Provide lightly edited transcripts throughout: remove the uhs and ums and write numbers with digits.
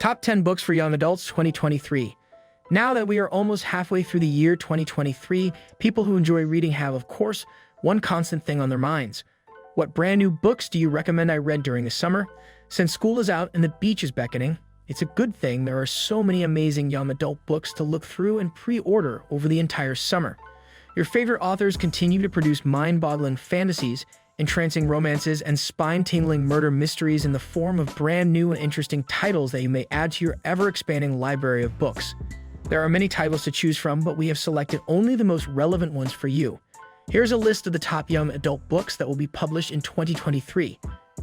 Top 10 Books for Young Adults 2023. Now that we are almost halfway through the year 2023, people who enjoy reading have, of course, one constant thing on their minds. What brand new books do you recommend I read during the summer? Since school is out and the beach is beckoning, it's a good thing there are so many amazing young adult books to look through and pre-order over the entire summer. Your favorite authors continue to produce mind-boggling fantasies, entrancing romances, and spine-tingling murder mysteries in the form of brand new and interesting titles that you may add to your ever-expanding library of books. There are many titles to choose from, but we have selected only the most relevant ones for you. Here's a list of the top young adult books that will be published in 2023.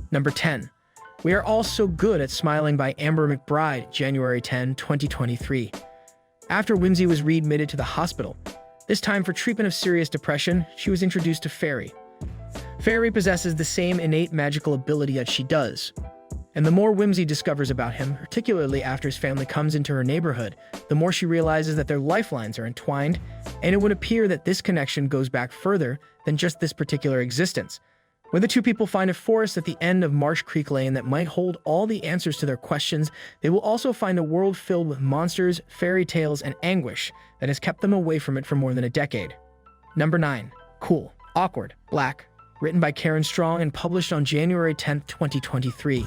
Number 10. We Are All So Good at Smiling by Amber McBride, January 10, 2023. After Whimsy was readmitted to the hospital, this time for treatment of serious depression, she was introduced to Fairy. Fairy possesses the same innate magical ability that she does. And the more Whimsy discovers about him, particularly after his family comes into her neighborhood, the more she realizes that their lifelines are entwined, and it would appear that this connection goes back further than just this particular existence. When the two people find a forest at the end of Marsh Creek Lane that might hold all the answers to their questions, they will also find a world filled with monsters, fairy tales, and anguish that has kept them away from it for more than a decade. Number 9. Cool, Awkward, Black, written by Karen Strong and published on January 10, 2023.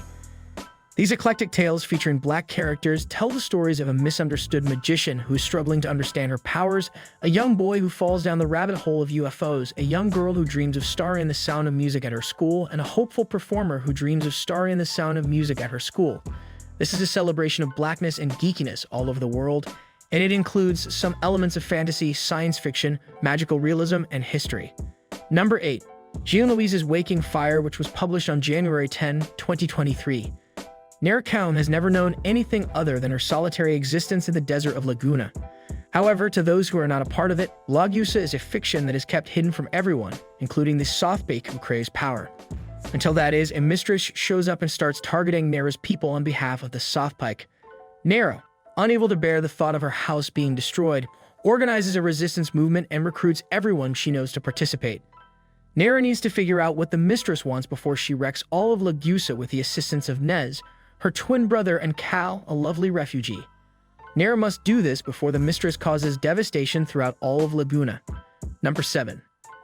These eclectic tales featuring black characters tell the stories of a misunderstood magician who is struggling to understand her powers, a young boy who falls down the rabbit hole of UFOs, a young girl who dreams of starring in the sound of music at her school, and a hopeful performer who dreams of starring in the sound of music at her school. This is a celebration of blackness and geekiness all over the world, and it includes some elements of fantasy, science fiction, magical realism, and history. Number 8. Jean Louise's Waking Fire, which was published on January 10, 2023. Nericone has never known anything other than her solitary existence in the desert of Laguna. However, to those who are not a part of it, Lagusa is a fiction that is kept hidden from everyone, including the softbake who craves power. Until that is, a mistress shows up and starts targeting Nera's people on behalf of the softpike. Nera, unable to bear the thought of her house being destroyed, organizes a resistance movement and recruits everyone she knows to participate. Nera needs to figure out what the mistress wants before she wrecks all of Lagusa with the assistance of Nez, her twin brother, and Cal, a lovely refugee. Nera must do this before the mistress causes devastation throughout all of Laguna. Number 7.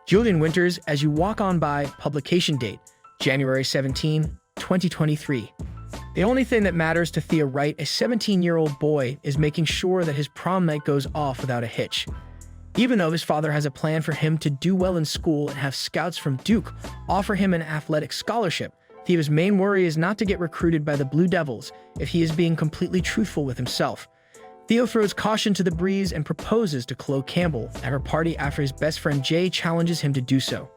Julian Winters' As You Walk On By, publication date, January 17, 2023. The only thing that matters to Thea Wright, a 17-year-old boy, is making sure that his prom night goes off without a hitch. Even though his father has a plan for him to do well in school and have scouts from Duke offer him an athletic scholarship, Thea's main worry is not to get recruited by the Blue Devils if he is being completely truthful with himself. Theo throws caution to the breeze and proposes to Chloe Campbell at her party after his best friend Jay challenges him to do so.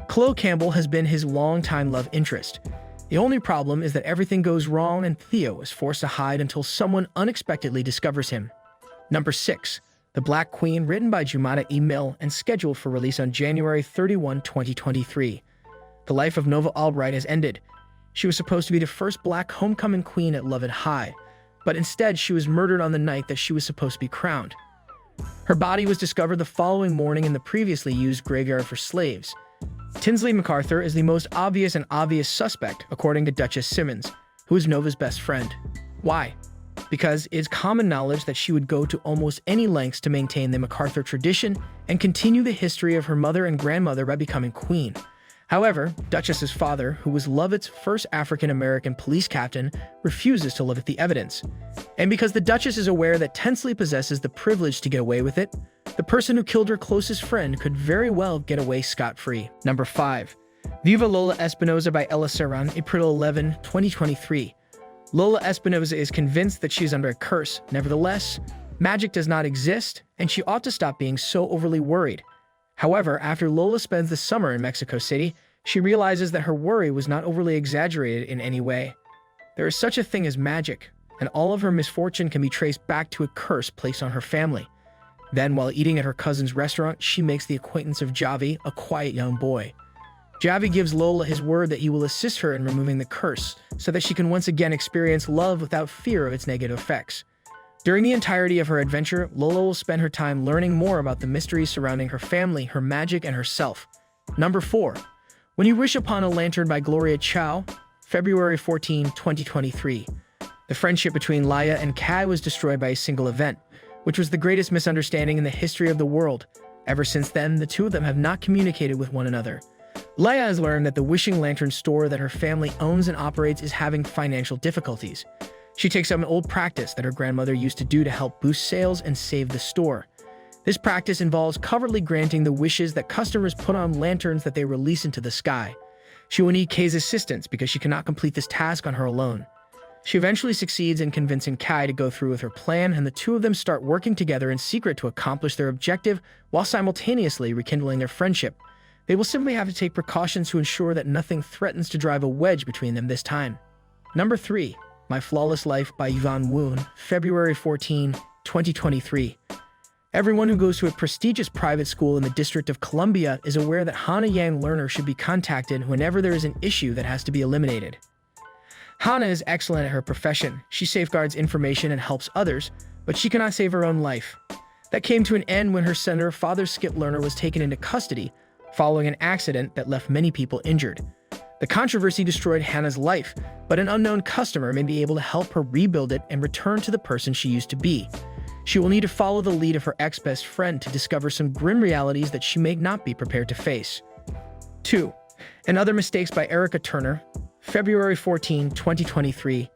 Chloe Campbell has been his longtime love interest. The only problem is that everything goes wrong and Theo is forced to hide until someone unexpectedly discovers him. Number 6. The Black Queen, written by Jumada E. Mill and scheduled for release on January 31, 2023. The life of Nova Albright has ended. She was supposed to be the first black homecoming queen at Lovett High, but instead she was murdered on the night that she was supposed to be crowned. Her body was discovered the following morning in the previously used graveyard for slaves. Tinsley MacArthur is the most obvious suspect, according to Duchess Simmons, who is Nova's best friend. Why? Because it's common knowledge that she would go to almost any lengths to maintain the MacArthur tradition and continue the history of her mother and grandmother by becoming queen. However, Duchess's father, who was Lovett's first African-American police captain, refuses to look at the evidence. And because the Duchess is aware that Tinsley possesses the privilege to get away with it, the person who killed her closest friend could very well get away scot-free. Number 5. Viva Lola Espinoza by Ella Serran, April 11, 2023. Lola Espinoza is convinced that she is under a curse. Nevertheless, magic does not exist, and she ought to stop being so overly worried. However, after Lola spends the summer in Mexico City, she realizes that her worry was not overly exaggerated in any way. There is such a thing as magic, and all of her misfortune can be traced back to a curse placed on her family. Then, while eating at her cousin's restaurant, she makes the acquaintance of Javi, a quiet young boy. Javi gives Lola his word that he will assist her in removing the curse, so that she can once again experience love without fear of its negative effects. During the entirety of her adventure, Lola will spend her time learning more about the mysteries surrounding her family, her magic, and herself. Number 4. When You Wish Upon a Lantern by Gloria Chow, February 14, 2023. The friendship between Laya and Kai was destroyed by a single event, which was the greatest misunderstanding in the history of the world. Ever since then, the two of them have not communicated with one another. Laya has learned that the Wishing Lantern store that her family owns and operates is having financial difficulties. She takes up an old practice that her grandmother used to do to help boost sales and save the store. This practice involves covertly granting the wishes that customers put on lanterns that they release into the sky. She will need Kai's assistance because she cannot complete this task on her alone. She eventually succeeds in convincing Kai to go through with her plan, and the two of them start working together in secret to accomplish their objective while simultaneously rekindling their friendship. They will simply have to take precautions to ensure that nothing threatens to drive a wedge between them this time. Number 3. My Flawless Life by Yvonne Woon, February 14, 2023. Everyone who goes to a prestigious private school in the District of Columbia is aware that Hana Yang learner should be contacted whenever there is an issue that has to be eliminated. Hana is excellent at her profession. She safeguards information and helps others, but she cannot save her own life. That came to an end when her senator father Skip Lerner was taken into custody following an accident that left many people injured. The controversy destroyed Hannah's life, but an unknown customer may be able to help her rebuild it and return to the person she used to be. She will need to follow the lead of her ex-best friend to discover some grim realities that she may not be prepared to face. 2. And Other Mistakes by Erica Turner, February 14, 2023.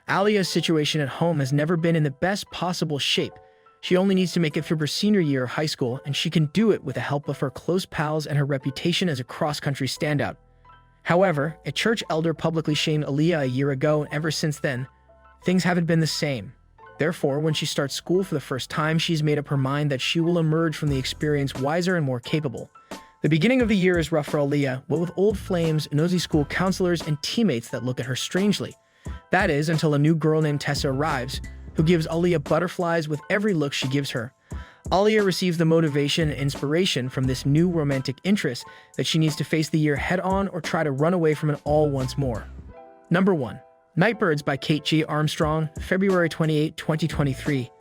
Alia's situation at home has never been in the best possible shape. She only needs to make it through her senior year of high school, and she can do it with the help of her close pals and her reputation as a cross-country standout. However, a church elder publicly shamed Aliyah a year ago, and ever since then, things haven't been the same. Therefore, when she starts school for the first time, she's made up her mind that she will emerge from the experience wiser and more capable. The beginning of the year is rough for Aliyah, what with old flames, nosy school counselors, and teammates that look at her strangely. That is, until a new girl named Tessa arrives, who gives Aliyah butterflies with every look she gives her. Aliyah receives the motivation and inspiration from this new romantic interest that she needs to face the year head-on or try to run away from it all once more. Number 1. Nightbirds by Kate G. Armstrong, February 28, 2023.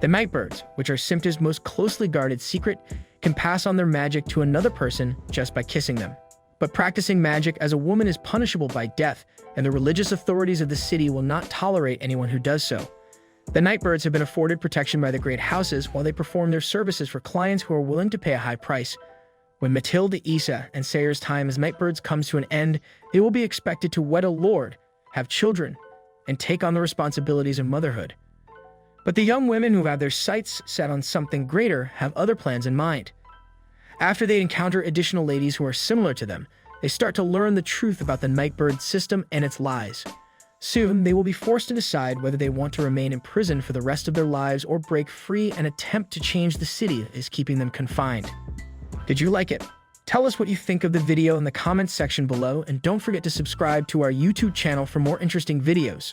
The nightbirds, which are Simta's most closely guarded secret, can pass on their magic to another person just by kissing them. But practicing magic as a woman is punishable by death, and the religious authorities of the city will not tolerate anyone who does so. The nightbirds have been afforded protection by the great houses while they perform their services for clients who are willing to pay a high price. When Matilda, Issa, and Sayer's time as nightbirds comes to an end, they will be expected to wed a lord, have children, and take on the responsibilities of motherhood. But the young women who have their sights set on something greater have other plans in mind. After they encounter additional ladies who are similar to them, they start to learn the truth about the nightbird system and its lies. Soon, they will be forced to decide whether they want to remain in prison for the rest of their lives or break free and attempt to change the city that is keeping them confined. Did you like it? Tell us what you think of the video in the comments section below, and don't forget to subscribe to our YouTube channel for more interesting videos.